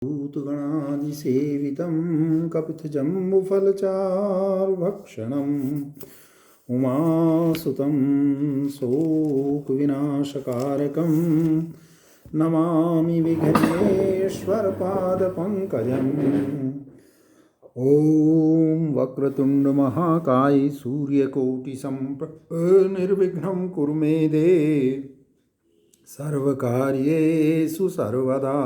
भूतगणादिसेवितं कपितजम्बुफलचारुभक्षणम् उमासुतं शोकविनाशकारकं नमामि विघ्नेश्वरपादपङ्कजम्। ॐ वक्रतुण्डमहाकाय सूर्यकोटिसमप्रभा निर्विघ्नं कुरु मे देव सर्वकार्येषु सर्वदा।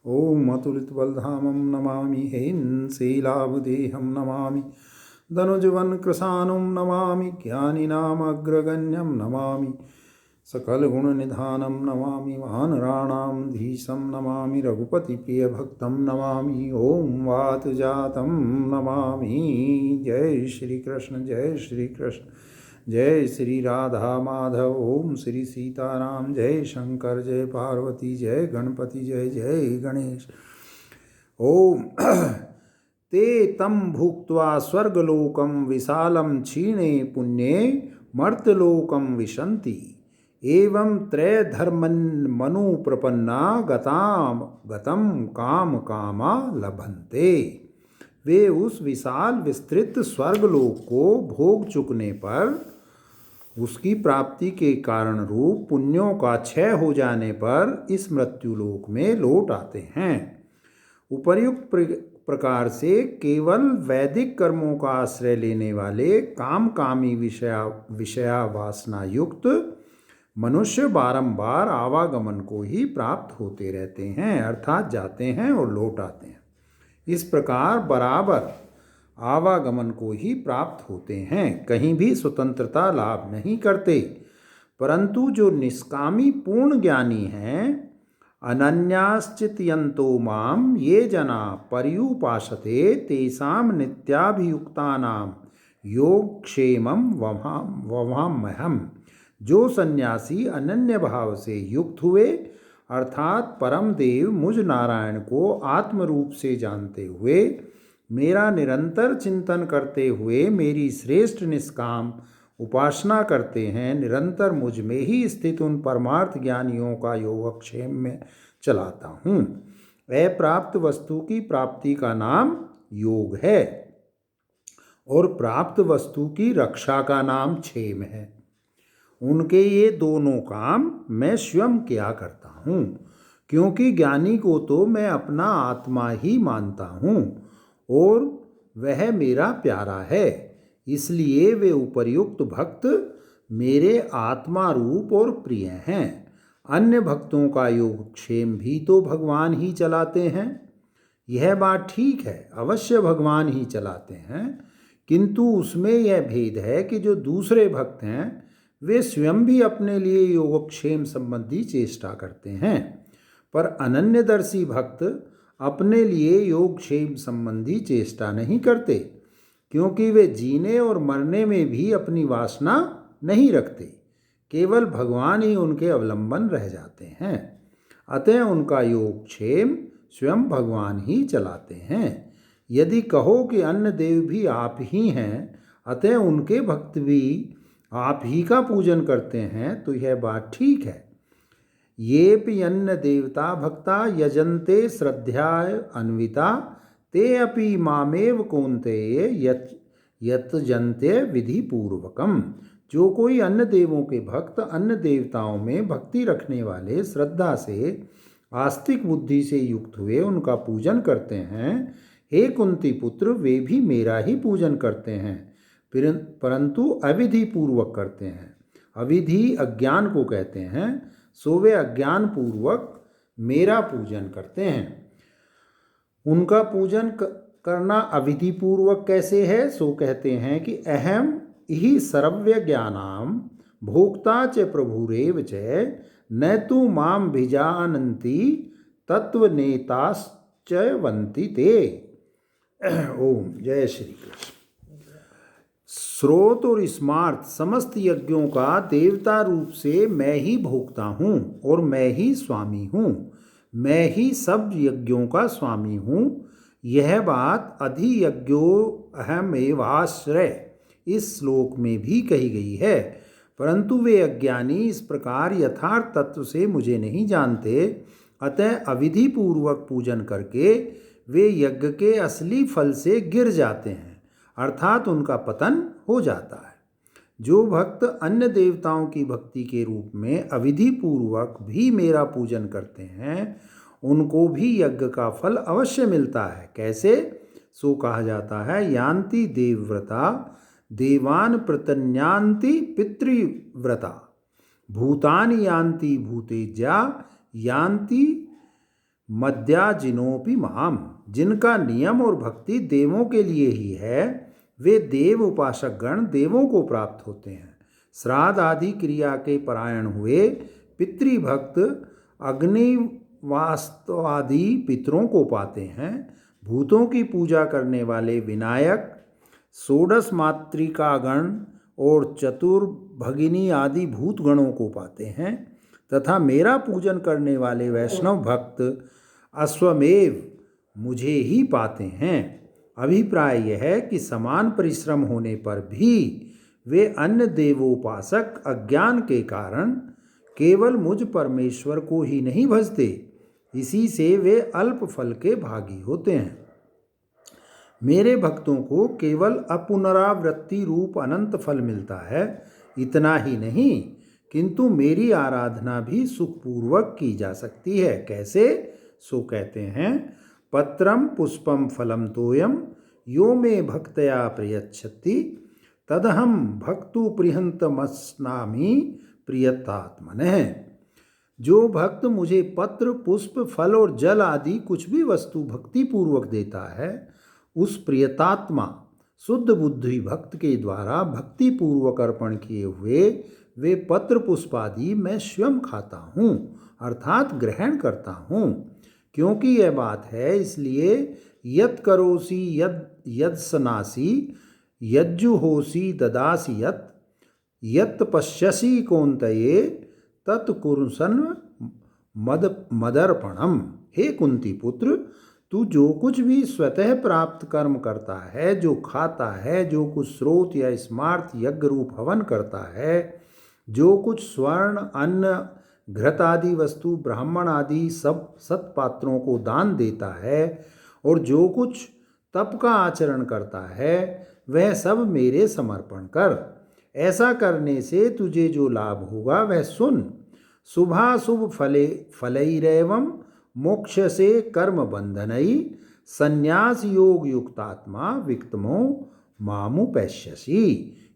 ॐ अतुलितबलधामं नमामि हेमशैलाभदेहं नमामि धनुजवनकृशानुं नमामि ज्ञानिनामग्रगण्यं नमामि सकलगुणनिधानं नमामि वानराणां धीशं नमामि रघुपतिप्रियभक्तं नमामि ॐ वातजातं नमामि। जय श्री कृष्ण जय श्री कृष्ण जय श्री राधा माधव। ओम श्री सीताराम जय शंकर जय पार्वती जय गणपति जय जय गणेश। ओम ते तं भुक्त्वा स्वर्गलोकं विशालं क्षीणे पुण्ये मर्त्यलोकं विशन्ति एवं त्रयधर्मन्मनु प्रपन्ना गतं काम कामा लभन्ते। वे उस विशाल विस्तृत स्वर्गलोक को भोग चुकने पर उसकी प्राप्ति के कारण रूप पुण्यों का क्षय हो जाने पर इस मृत्युलोक में लौट आते हैं। उपर्युक्त प्रकार से केवल वैदिक कर्मों का आश्रय लेने वाले कामकामी विषया वासना युक्त मनुष्य बारंबार आवागमन को ही प्राप्त होते रहते हैं, अर्थात जाते हैं और लौट आते हैं। इस प्रकार बराबर आवागमन को ही प्राप्त होते हैं, कहीं भी स्वतंत्रता लाभ नहीं करते। परंतु जो निष्कामी पूर्ण ज्ञानी हैं, अनन्याश्चितयन्तो माम ये जना पर्युपासते तेषां नित्याभियुक्तानां योगक्षेमं वहाम्यहम्। जो सन्यासी अनन्य भाव से युक्त हुए अर्थात परम देव मुझ नारायण को आत्म रूप से जानते हुए मेरा निरंतर चिंतन करते हुए मेरी श्रेष्ठ निष्काम उपासना करते हैं, निरंतर मुझ में ही स्थित उन परमार्थ ज्ञानियों का योगक्षेम में चलाता हूँ। अप्राप्त वस्तु की प्राप्ति का नाम योग है और प्राप्त वस्तु की रक्षा का नाम क्षेम है। उनके ये दोनों काम मैं स्वयं किया करता हूँ, क्योंकि ज्ञानी को तो मैं अपना आत्मा ही मानता हूँ और वह मेरा प्यारा है। इसलिए वे उपर्युक्त भक्त मेरे आत्मा रूप और प्रिय हैं। अन्य भक्तों का योगक्षेम भी तो भगवान ही चलाते हैं। यह बात ठीक है, अवश्य भगवान ही चलाते हैं, किंतु उसमें यह भेद है कि जो दूसरे भक्त हैं वे स्वयं भी अपने लिए योगक्षेम संबंधी चेष्टा करते हैं, पर अनन्यदर्शी भक्त अपने लिए योगक्षेम संबंधी चेष्टा नहीं करते, क्योंकि वे जीने और मरने में भी अपनी वासना नहीं रखते। केवल भगवान ही उनके अवलंबन रह जाते हैं। अतः उनका योगक्षेम स्वयं भगवान ही चलाते हैं। यदि कहो कि अन्य देव भी आप ही हैं, अतः उनके भक्त भी आप ही का पूजन करते हैं, तो यह बात ठीक है। येऽपि अन्य देवता भक्ता यजन्ते श्रद्धाय अन्विता ते अपि मामेव कौन्तेय यतजन्ते विधि पूर्वकम। जो कोई अन्य देवों के भक्त अन्य देवताओं में भक्ति रखने वाले श्रद्धा से आस्तिक बुद्धि से युक्त हुए उनका पूजन करते हैं, हे कुंती पुत्र, वे भी मेरा ही पूजन करते हैं, परंतु अविधि पूर्वक करते हैं। अविधि अज्ञान को कहते हैं, सो वे अज्ञान पूर्वक मेरा पूजन करते हैं। उनका पूजन करना अविधि पूर्वक कैसे है? सो कहते हैं कि अहम ही सर्वज्ञ ज्ञानाम भोक्ता च प्रभुरेव च न तु माम भिजानन्ति तत्वनेताश्च वन्ति ते। ओम जय श्री कृष्ण। स्रोत और स्मार्त समस्त यज्ञों का देवता रूप से मैं ही भोगता हूँ और मैं ही स्वामी हूँ। मैं ही सब यज्ञों का स्वामी हूँ। यह बात अधियज्ञो अहमेवाश्रय इस श्लोक में भी कही गई है, परंतु वे अज्ञानी इस प्रकार यथार्थ तत्व से मुझे नहीं जानते अतः अविधि पूर्वक पूजन करके वे यज्ञ के असली फल से गिर जाते हैं, अर्थात उनका पतन हो जाता है। जो भक्त अन्य देवताओं की भक्ति के रूप में अविधि पूर्वक भी मेरा पूजन करते हैं, उनको भी यज्ञ का फल अवश्य मिलता है। कैसे? सो कहा जाता है, यान्ति देवव्रता देवान प्रतन्यान्ति पितृव्रता भूतानि यान्ति भूतेज्या यान्ति मद्याजिनोपि माम। जिनका नियम और भक्ति देवों के लिए ही है, वे देव उपासक गण देवों को प्राप्त होते हैं। श्राद्ध आदि क्रिया के परायण हुए पितृभक्त अग्निवास्त्वादि पितरों को पाते हैं। भूतों की पूजा करने वाले विनायक, षोडश मातृकागण और चतुर्भगिनी आदि भूत गणों को पाते हैं, तथा मेरा पूजन करने वाले वैष्णव भक्त अश्वमेव मुझे ही पाते हैं। अभिप्राय यह है कि समान परिश्रम होने पर भी वे अन्य देवोपासक अज्ञान के कारण केवल मुझ परमेश्वर को ही नहीं भजते, इसी से वे अल्प फल के भागी होते हैं। मेरे भक्तों को केवल अपुनरावृत्ति रूप अनंत फल मिलता है। इतना ही नहीं, किंतु मेरी आराधना भी सुखपूर्वक की जा सकती है। कैसे? सो कहते हैं, पत्रम पुष्पम फलम तोयम यो मे भक्तया प्रयच्छति तदहम भक्तु प्रियंतमस्नामि प्रियतात्मनः। जो भक्त मुझे पत्र, पुष्प, फल और जल आदि कुछ भी वस्तु भक्ति पूर्वक देता है, उस प्रियतात्मा शुद्ध बुद्धि भक्त के द्वारा भक्ति पूर्वक अर्पण किए हुए वे पत्र पुष्प आदि मैं स्वयं खाता हूँ, अर्थात ग्रहण करता हूँ। क्योंकि यह बात है, इसलिए यत् करोसि यत्सनासि यज्जुहोसि ददासि यत् पश्यसि कौन्तेय तत्कुरुषन् मदर्पणम। हे कुंती पुत्र, तू जो कुछ भी स्वतः प्राप्त कर्म करता है, जो खाता है, जो कुछ स्रोत या स्मार्थ यज्ञ रूप हवन करता है, जो कुछ स्वर्ण, अन्न, घृत आदि वस्तु ब्राह्मण आदि सब सत्पात्रों को दान देता है, और जो कुछ तप का आचरण करता है, वह सब मेरे समर्पण कर। ऐसा करने से तुझे जो लाभ होगा वह सुन। शुभाशुभ फलैरेवं मोक्ष से कर्म बंधनई संन्यास योग युक्तात्मा विक्तमो मामुपैश्यसि।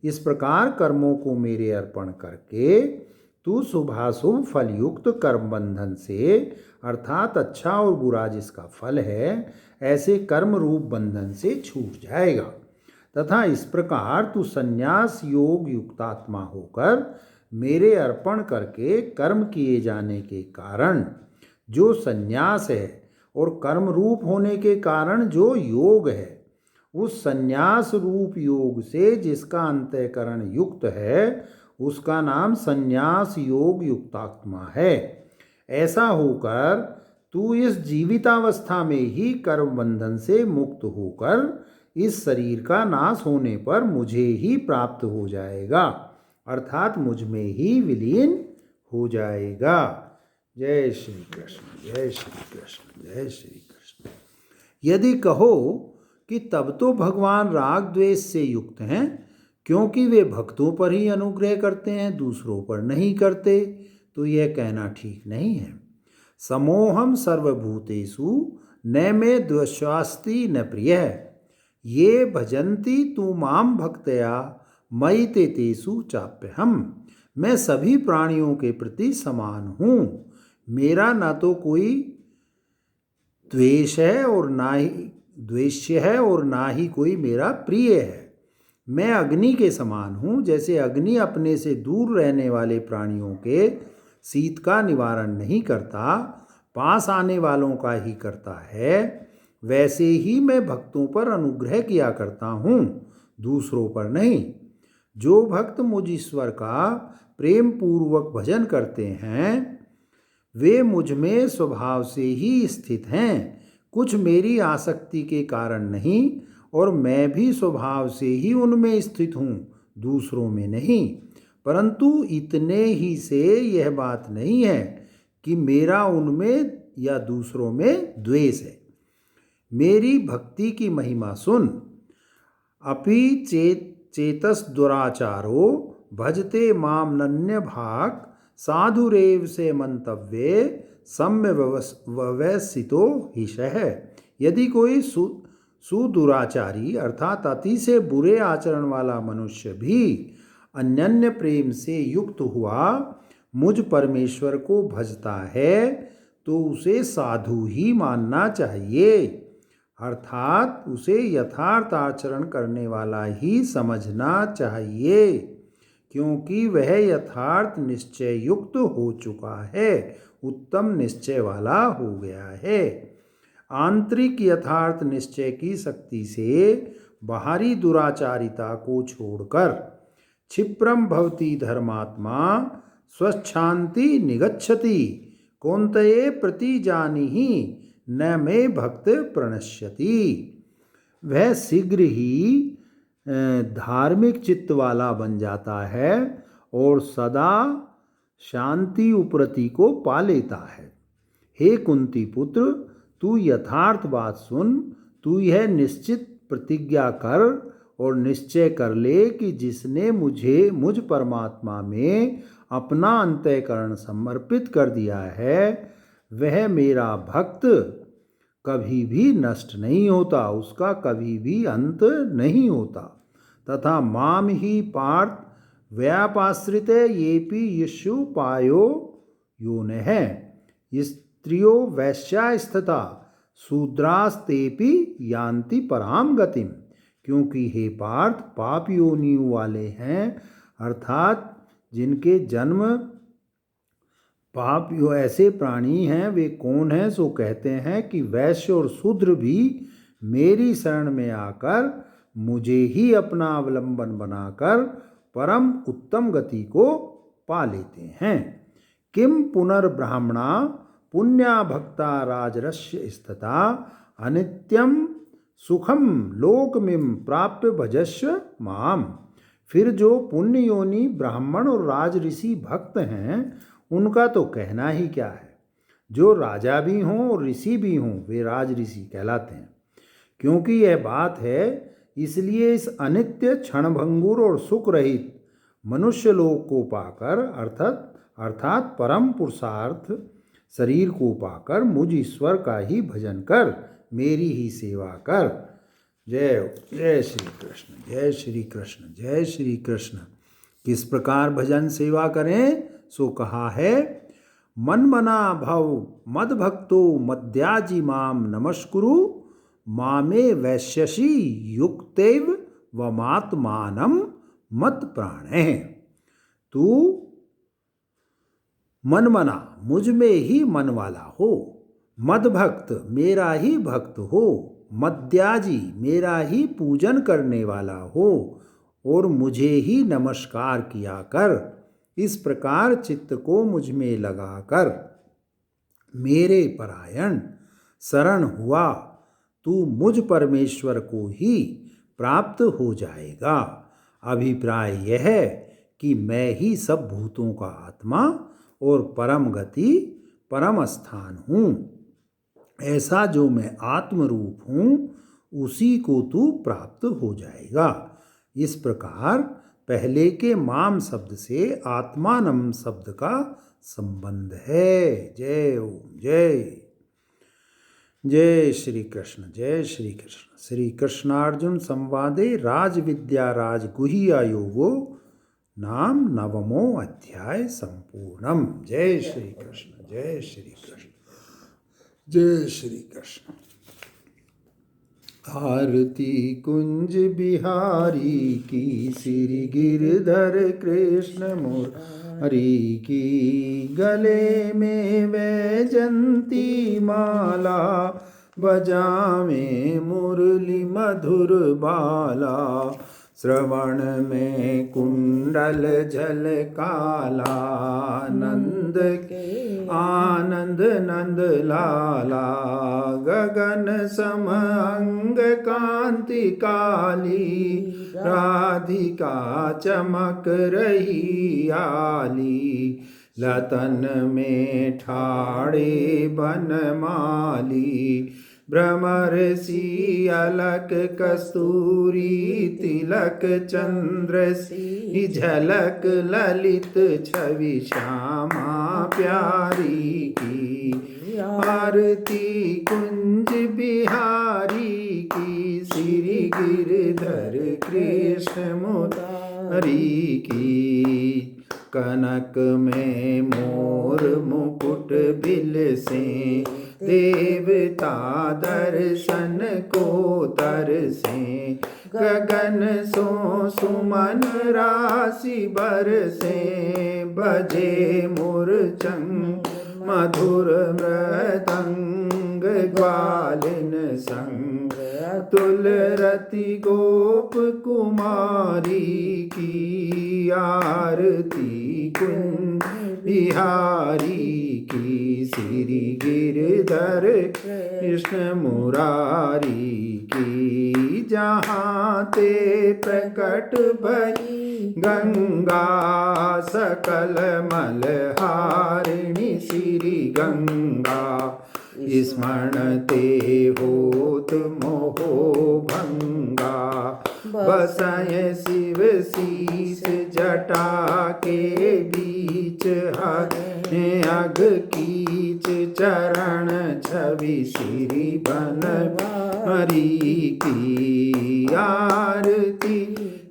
इस प्रकार कर्मों को मेरे अर्पण करके तू शुभाशुभ फलयुक्त कर्म बंधन से, अर्थात अच्छा और बुरा जिसका फल है, ऐसे कर्म रूप बंधन से छूट जाएगा। तथा इस प्रकार तू संन्यास योग युक्तात्मा होकर मेरे अर्पण करके कर्म किए जाने के कारण जो संन्यास है और कर्म रूप होने के कारण जो योग है, उस संन्यास रूप योग से जिसका अंतःकरण युक्त है, उसका नाम संन्यास योग युक्तात्मा है। ऐसा होकर तू इस जीवितावस्था में ही कर्म बंधन से मुक्त होकर इस शरीर का नाश होने पर मुझे ही प्राप्त हो जाएगा, अर्थात मुझ में ही विलीन हो जाएगा। जय श्री कृष्ण, जय श्री कृष्ण, जय श्री कृष्ण। यदि कहो कि तब तो भगवान राग द्वेष से युक्त हैं, क्योंकि वे भक्तों पर ही अनुग्रह करते हैं, दूसरों पर नहीं करते, तो यह कहना ठीक नहीं है। समोहम सर्वभूतेषु न मे द्वेष्वास्ति न प्रियः ये भजन्ति तू माम भक्तया मयि ते तेषु चाप्यहम्। मैं सभी प्राणियों के प्रति समान हूँ। मेरा ना तो कोई द्वेष है और ना ही द्वेष्य है और ना ही कोई मेरा प्रिय है। मैं अग्नि के समान हूँ। जैसे अग्नि अपने से दूर रहने वाले प्राणियों के शीत का निवारण नहीं करता, पास आने वालों का ही करता है, वैसे ही मैं भक्तों पर अनुग्रह किया करता हूँ, दूसरों पर नहीं। जो भक्त मुझ ईश्वर का प्रेम पूर्वक भजन करते हैं, वे मुझ में स्वभाव से ही स्थित हैं, कुछ मेरी आसक्ति के कारण नहीं, और मैं भी स्वभाव से ही उनमें स्थित हूँ, दूसरों में नहीं। परंतु इतने ही से यह बात नहीं है कि मेरा उनमें या दूसरों में द्वेष है। मेरी भक्ति की महिमा सुन। अपि चेतस दुराचारो भजते माम नन्य भाग साधुरेव से मंतव्ये सम्य व्यवसितो हिशः। यदि कोई सुदुराचारी अर्थात अति से बुरे आचरण वाला मनुष्य भी अनन्य प्रेम से युक्त हुआ मुझ परमेश्वर को भजता है तो उसे साधु ही मानना चाहिए, अर्थात उसे यथार्थ आचरण करने वाला ही समझना चाहिए, क्योंकि वह यथार्थ निश्चय युक्त हो चुका है, उत्तम निश्चय वाला हो गया है। आंतरिक यथार्थ निश्चय की शक्ति से बाहरी दुराचारिता को छोड़कर क्षिप्रम भवति धर्मात्मा स्वच्छांति निगच्छति कौन्तेय प्रतिजानीहि न मे भक्त प्रणश्यति। वह शीघ्र ही धार्मिक चित्त वाला बन जाता है और सदा शांति उपरति को पा लेता है। हे कुंती पुत्र, तू यथार्थ बात सुन। तू यह निश्चित प्रतिज्ञा कर और निश्चय कर ले कि जिसने मुझ परमात्मा में अपना अंतःकरण समर्पित कर दिया है वह मेरा भक्त कभी भी नष्ट नहीं होता, उसका कभी भी अंत नहीं होता। तथा माम ही पार्थ व्यापाश्रिते येपि यशुपायो योनः स्त्रियो वैश्यास्तथा शूद्रास्तेपि यान्ति पराम गतिम। क्योंकि हे पार्थ, पाप योनियों वाले हैं, अर्थात जिनके जन्म पाप यो ऐसे प्राणी हैं, वे कौन हैं? सो कहते हैं कि वैश्य और शूद्र भी मेरी शरण में आकर मुझे ही अपना अवलंबन बनाकर परम उत्तम गति को पा लेते हैं। किम पुनर्ब्राह्मणा पुण्या भक्ता राजर्ष्य स्थिता अनित्यम सुखम लोकमिम प्राप्य भजस्व माम। फिर जो पुण्य योनि ब्राह्मण और राज ऋषि भक्त हैं उनका तो कहना ही क्या है। जो राजा भी हों और ऋषि भी हों वे राज ऋषि कहलाते हैं। क्योंकि यह बात है, इसलिए इस अनित्य क्षणभंगुर और सुख रहित मनुष्य लोक को पाकर अर्थात परम पुरुषार्थ शरीर को पाकर मुझ ईश्वर का ही भजन कर, मेरी ही सेवा कर। जय जय श्री कृष्ण, जय श्री कृष्ण, जय श्री कृष्ण। किस प्रकार भजन सेवा करें? सो कहा है, मन मना भव मद भक्तो मद्याजी माम नमस्कुरु मामे वैश्यसी युक्तैव वमात्मानम मत प्राणे। तू मन मना मुझ में ही मन वाला हो, मद भक्त मेरा ही भक्त हो, मद्याजी मेरा ही पूजन करने वाला हो और मुझे ही नमस्कार किया कर। इस प्रकार चित्त को मुझ में लगाकर मेरे परायण शरण हुआ तू मुझ परमेश्वर को ही प्राप्त हो जाएगा। अभिप्राय यह है कि मैं ही सब भूतों का आत्मा और परम गति परम स्थान हूँ। ऐसा जो मैं आत्मरूप हूँ उसी को तू प्राप्त हो जाएगा। इस प्रकार पहले के माम शब्द से आत्मानम शब्द का संबंध है। जय ओम जय जय श्री कृष्ण, जय श्री कृष्ण। श्री कृष्णार्जुन संवादे राज विद्या राज गुह्य योगो नाम 9वां अध्याय संपूर्णम। जय श्री कृष्ण, जय श्री कृष्ण, जय श्री कृष्ण। आरती कुंज बिहारी की, श्री गिरधर कृष्ण मुरारी की, गले में वैजंती माला, बजावे मुरली मधुर बाला, श्रवण में कुंडल झलकाला, नंद के आनंद नंद लाला, गगन सम अंग कांति काली, राधिका चमक रही आली, लतन में ठाड़े बनमाली, भ्रमर सी अलक कस्तूरी, तिलक चंद्र सी झलक ललित छवि श्यामा प्यारी की। आरती कुंज बिहारी की, श्री गिरधर कृष्ण मुरारी की। कनक में मोर मुकुट बिल से, देवता दर्शन को तरसे। गगन सो सुमन राशि बरसे, बजे मूर्छंग मधुर मृदंग ग्वालिन संग। तुलरति गोप कुमारी की, आरती कुंज बिहारी की। श्री गिरधर कृष्ण मुरारी की। जहाँ ते प्रकट भई गंगा, सकल मलहारिणी श्री गंगा। स्मरण ते होत मोहो भंगा, बसय शिव शीस जटा के बीच। अग कीच चरण छवि श्री बनमाली की। आरती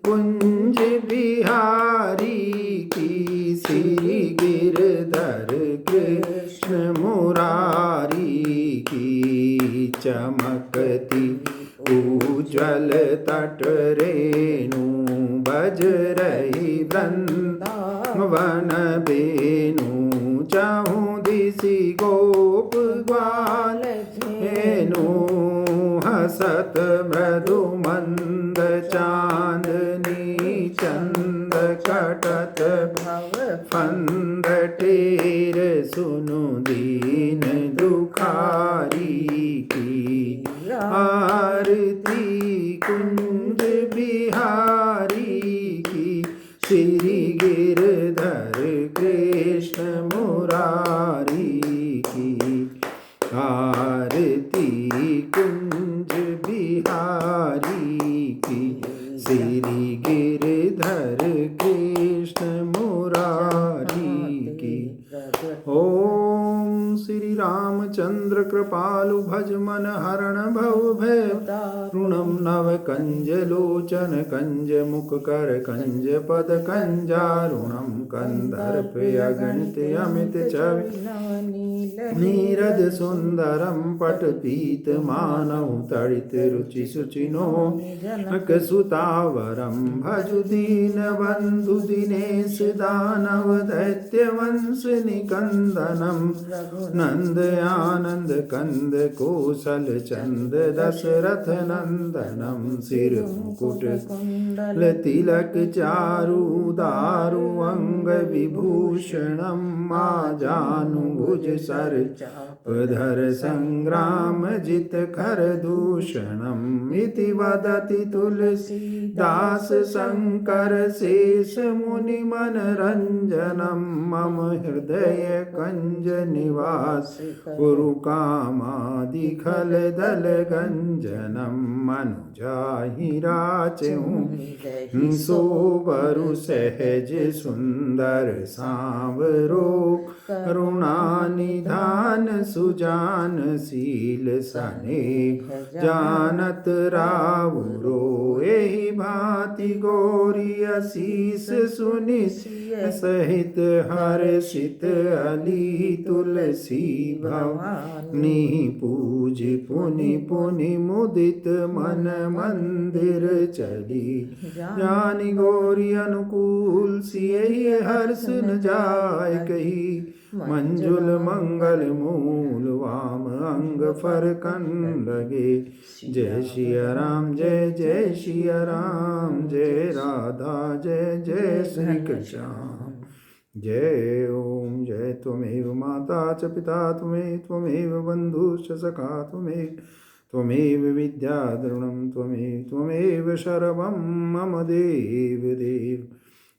कुंज बिहारी की, श्री गिरधर कृष्ण मुरारी की। चमकती उज्ज्वल तट रेणु, बज रही वृंदावन बेनु। चाहूं दिशि गोप ग्वाल धेनु, हसत मृदु मंद चांदनी चंद कटत भव फंद टेर। सुनु दीन दुखारी की, आरती कुंज बिहारी की। श्री गिरधर कृष्ण मुरारी की, आरती कुंज बिहारी की। श्री गिरधर कृष्ण मुरारी की। ओम श्री रामचंद्र कृपालु भज मन हरण भव भय। ऋणम नव कंज लोचन कंज मुख कर कंज पद कंजारुणम। कंदर्प अगणित अमित छवि नीरद सुंदरम। पट पीत मानव तड़ित रुचि सुचिनो जनक सुतावरम। भजु दीन बंधु दिनेश दानव दैत्य वंश निकंदनम। नंद आनंद कंद कौशल चंद दशरथ नंदनम। सिर मुकुट कुंडल तिलक चारु दारु अंग विभूषणम। माँ जानु भुज सर चापधर संग्राम जित खर दूषणम। इति वदति तुलसीदास शंकर शेष मुनि मनरंजनम। मम हृदय कंज निवास कुरु कामादि खल दल गंजनम। मनुजाहि राचहूँ सोबरु सहज सुंदर सांवरो। करुणा निधान सुजान शील सने जानत रावरो। एहि भांति गौरी असीस सुनि सहित हर्षित अली तुलसी भवानी। पूज पुनि पुनि मुदित मन मंदिर चली। जानि गौरी अनुकूल सियहि हर्ष न जाय कही। मंजुल मंगल मूल वाम अंग फरकन लगे। जय सिया राम जय जय सिया राम। जय राधा जय जय श्री कृष्ण। जय ओम। जय त्वमेव माता च पिता त्वमेव बन्धुश्च सखा त्वमेव विद्या द्रविणं त्वमेव सर्वं मम देव देव।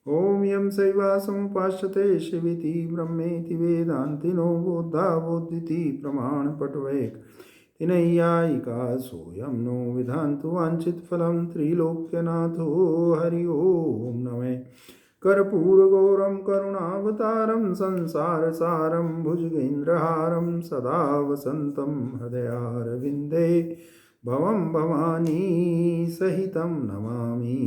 ॐ यं शैवासमुपाश्यते शिविति ब्रह्मेति वेदान्तिनो बोधा बोधिति प्रमाणपटवैक तिनय्यायिका सोऽयं नो विधान्तु वाञ्छितफलं त्रिलोक्यनाथो हरि ओं नमः कर्पूरगौरं करुणावतारं संसारसारं भुजगेन्द्रहारं सदा वसन्तं हृदयारविन्दे भवं भवानी सहितं नमामि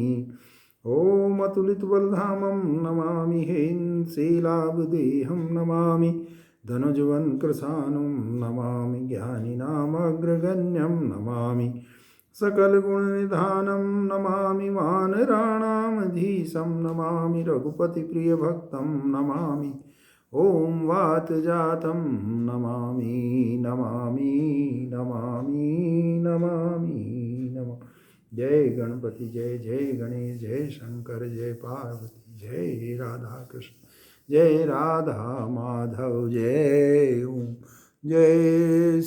ॐ अतुलितबलधामं नमामि हेन्सेलाभदेहं नमामि धनुजवन्कृशानुं नमामि ज्ञानिनामग्रगण्यं नमामि सकलगुणनिधानं नमामि वानराणामधीशं नमामि रघुपतिप्रियभक्तं नमामि ॐ वातजातं नमामि नमामि नमामि नमामि नमः जय गणपति जय जय गणेश जय शंकर जय पार्वती जय राधा कृष्ण जय राधा माधव जय ओम जय